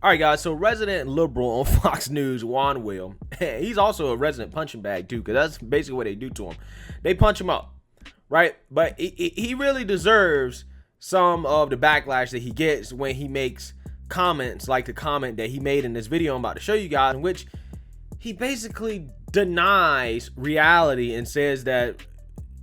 All right, guys. So resident liberal on Fox News, Juan Williams, he's also a resident punching bag too, because that's basically what they do to him. They punch him up, right? But he really deserves some of the backlash that he gets when he makes comments like the comment that he made in this video I'm about to show you guys, in which he basically denies reality and says that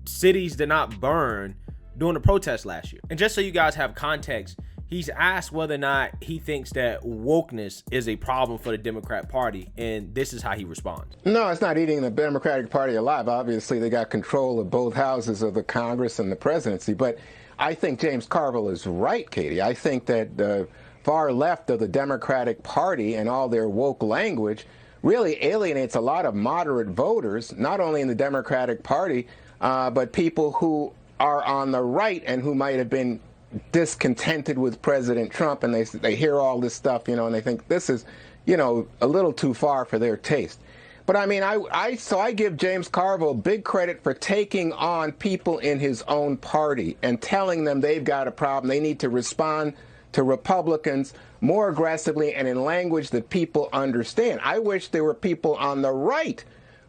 cities did not burn during the protest last year. And just so you guys have context, he's asked whether or not he thinks that wokeness is a problem for the Democrat Party, and this is how he responds. No, it's not eating the Democratic Party alive. Obviously, they got control of both houses of the Congress and the presidency. But I think James Carville is right, Katie. I think that the far left of the Democratic Party and all their woke language really alienates a lot of moderate voters, not only in the Democratic Party, but people who are on the right and who might have been discontented with President Trump, and they hear all this stuff, and they think this is, a little too far for their taste. But I mean, I give James Carville big credit for taking on people in his own party and telling them they've got a problem. They need to respond to Republicans more aggressively and in language that people understand. I wish there were people on the right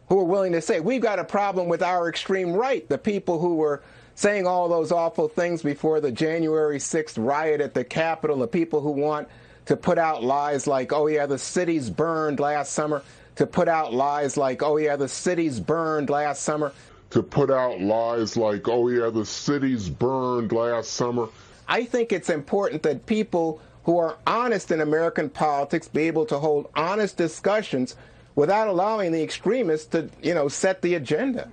who were willing to say, we've got a problem with our extreme right, the people who were saying all those awful things before the January 6th riot at the Capitol, the people who want to put out lies like, oh yeah, the cities burned last summer, to put out lies like, oh yeah, the cities burned last summer, to put out lies like, oh yeah, the cities burned last summer. I think it's important that people who are honest in American politics be able to hold honest discussions without allowing the extremists to, set the agenda.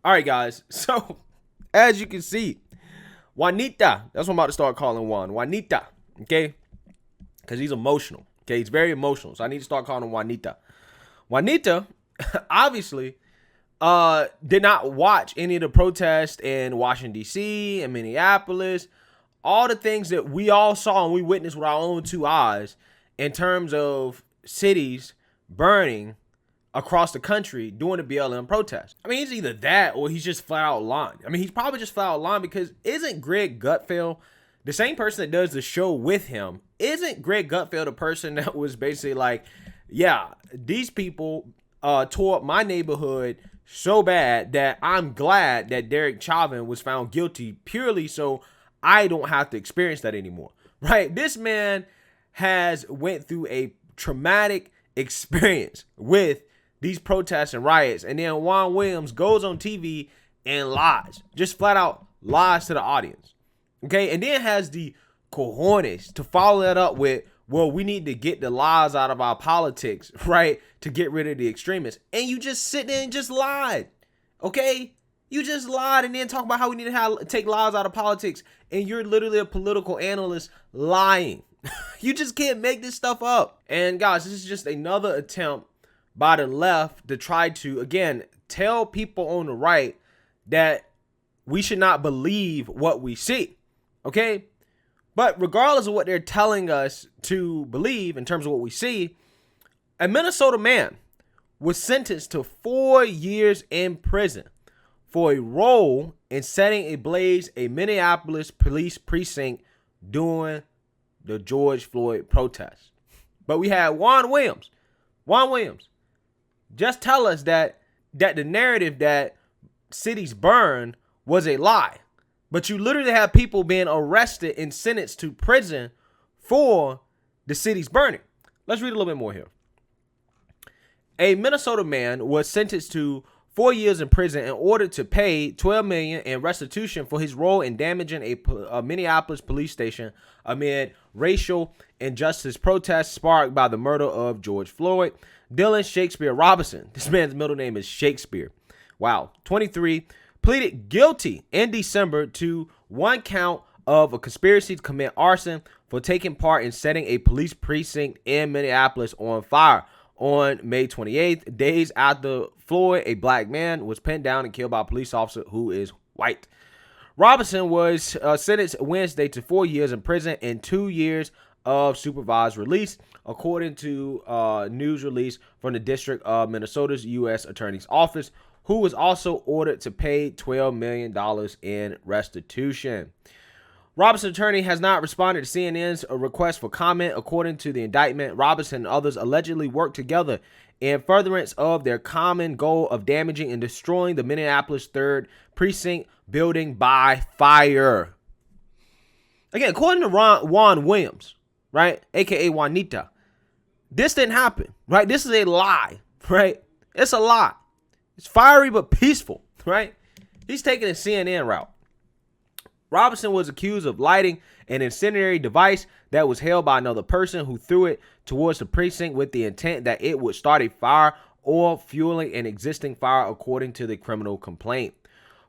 All right, guys. So, as you can see, Juanita, that's what I'm about to start calling Juanita, okay? Because he's emotional, okay? He's very emotional, so I need to start calling him Juanita. Juanita, obviously, did not watch any of the protests in Washington, D.C., and Minneapolis, all the things that we all saw and we witnessed with our own two eyes in terms of cities burning across the country during the BLM protest. I mean, he's either that or he's just flat out lying. I mean, he's probably just flat out lying, because isn't Greg Gutfeld the same person that does the show with him? Isn't Greg Gutfeld the person that was basically like, yeah, these people tore up my neighborhood so bad that I'm glad that Derek Chauvin was found guilty purely so I don't have to experience that anymore, right? This man has went through a traumatic experience with these protests and riots, and then Juan Williams goes on TV and lies, just flat out lies to the audience, okay? And then has the cojones to follow that up with, well, we need to get the lies out of our politics, right, to get rid of the extremists. And you just sit there and just lied, okay? You just lied and then talk about how we need to take lies out of politics, and you're literally a political analyst lying. You just can't make this stuff up. And guys, this is just another attempt by the left to try to, again, tell people on the right that we should not believe what we see, okay? But regardless of what they're telling us to believe in terms of what we see, a Minnesota man was sentenced to 4 years in prison for a role in setting ablaze a Minneapolis police precinct during the George Floyd protests. But we had Juan Williams just tell us that the narrative that cities burn was a lie. But you literally have people being arrested and sentenced to prison for the cities burning. Let's read a little bit more here. A Minnesota man was sentenced to 4 years in prison in order to pay $12 million in restitution for his role in damaging a Minneapolis police station amid racial injustice protests sparked by the murder of George Floyd. Dylan Shakespeare Robinson, this man's middle name is Shakespeare, wow, 23, pleaded guilty in December to one count of a conspiracy to commit arson for taking part in setting a police precinct in Minneapolis on fire on May 28th, days after Floyd, a black man, was pinned down and killed by a police officer who is white. Robinson was sentenced Wednesday to 4 years in prison and 2 years of supervised release, according to news release from the District of Minnesota's U.S. Attorney's Office, who was also ordered to pay $12 million in restitution. Robinson's attorney has not responded to CNN's request for comment. According to the indictment, Robinson and others allegedly worked together in furtherance of their common goal of damaging and destroying the Minneapolis 3rd Precinct building by fire. Again, according to Juan Williams, right, a.k.a. Juanita, this didn't happen, right? This is a lie, right? It's a lie. It's fiery but peaceful, right? He's taking a CNN route. Robinson was accused of lighting an incendiary device that was held by another person who threw it towards the precinct with the intent that it would start a fire or fueling an existing fire, according to the criminal complaint.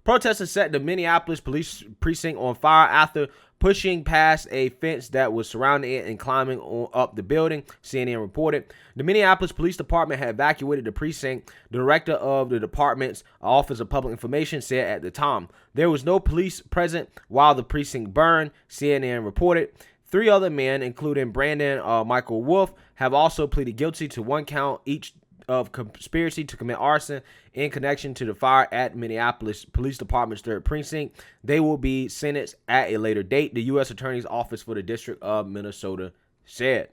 Protesters set the Minneapolis police precinct on fire after pushing past a fence that was surrounding it and climbing up the building, CNN reported. The Minneapolis Police Department had evacuated the precinct. The director of the department's Office of Public Information said at the time there was no police present while the precinct burned, CNN reported. 3 other men, including Brandon Michael Wolf, have also pleaded guilty to 1 count each of conspiracy to commit arson in connection to the fire at Minneapolis Police Department's 3rd Precinct. They will be sentenced at a later date, the U.S. Attorney's Office for the District of Minnesota said.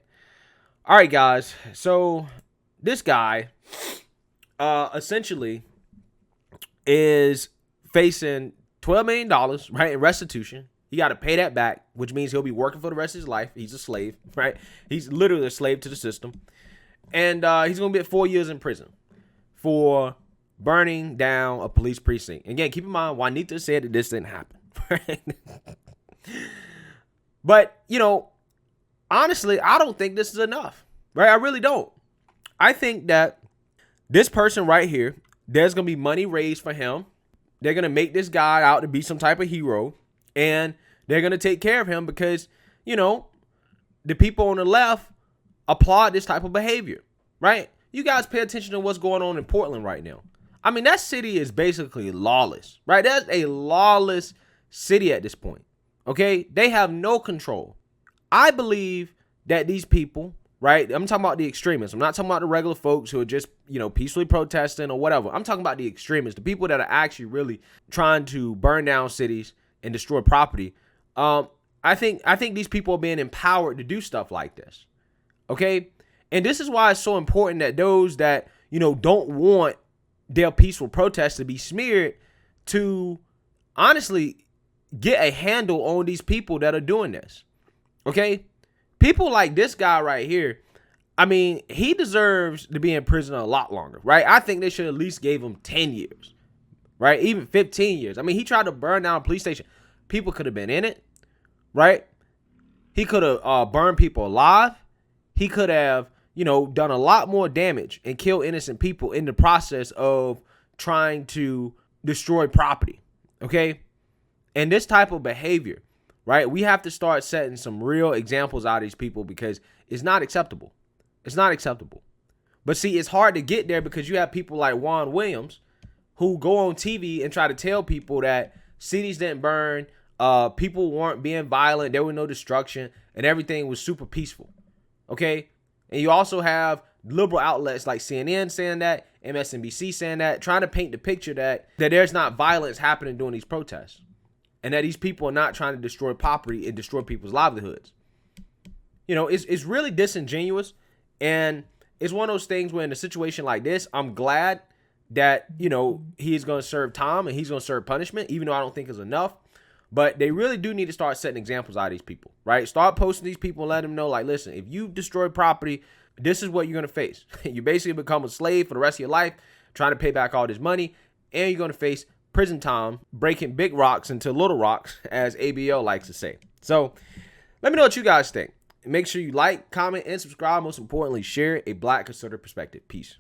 All right, guys. So this guy essentially is facing $12 million, right, in restitution. He got to pay that back, which means he'll be working for the rest of his life. He's a slave, right? He's literally a slave to the system. And he's going to be at 4 years in prison for burning down a police precinct. Again, keep in mind, Juanita said that this didn't happen. Right? But, you know, honestly, I don't think this is enough. Right? I really don't. I think that this person right here, there's going to be money raised for him. They're going to make this guy out to be some type of hero. And they're going to take care of him because, you know, the people on the left applaud this type of behavior, right? You guys pay attention to what's going on in Portland right now. I mean, that city is basically lawless, right? That's a lawless city at this point, okay? They have no control. I believe that these people, right? I'm talking about the extremists. I'm not talking about the regular folks who are just, you know, peacefully protesting or whatever. I'm talking about the extremists, the people that are actually really trying to burn down cities and destroy property. I think these people are being empowered to do stuff like this. Okay. And this is why it's so important that those that, you know, don't want their peaceful protests to be smeared to honestly get a handle on these people that are doing this. Okay. People like this guy right here. I mean, he deserves to be in prison a lot longer, right? I think they should at least gave him 10 years, right? Even 15 years. I mean, he tried to burn down a police station. People could have been in it, right? He could have burned people alive. He could have, you know, done a lot more damage and kill innocent people in the process of trying to destroy property. Okay. And this type of behavior, right? We have to start setting some real examples out of these people because it's not acceptable. It's not acceptable. But see, it's hard to get there because you have people like Juan Williams who go on TV and try to tell people that cities didn't burn, people weren't being violent, there was no destruction, and everything was super peaceful. Okay. And you also have liberal outlets like CNN saying that, MSNBC saying that, trying to paint the picture that there's not violence happening during these protests and that these people are not trying to destroy property and destroy people's livelihoods. You know, it's really disingenuous. And it's one of those things where in a situation like this, I'm glad that, you know, he's going to serve time and he's going to serve punishment, even though I don't think it's enough. But they really do need to start setting examples out of these people, right? Start posting these people and let them know, like, listen, if you destroy property, this is what you're going to face. You basically become a slave for the rest of your life, trying to pay back all this money, and you're going to face prison time, breaking big rocks into little rocks, as ABL likes to say. So let me know what you guys think. Make sure you like, comment, and subscribe. Most importantly, share a Black conservative perspective. Peace.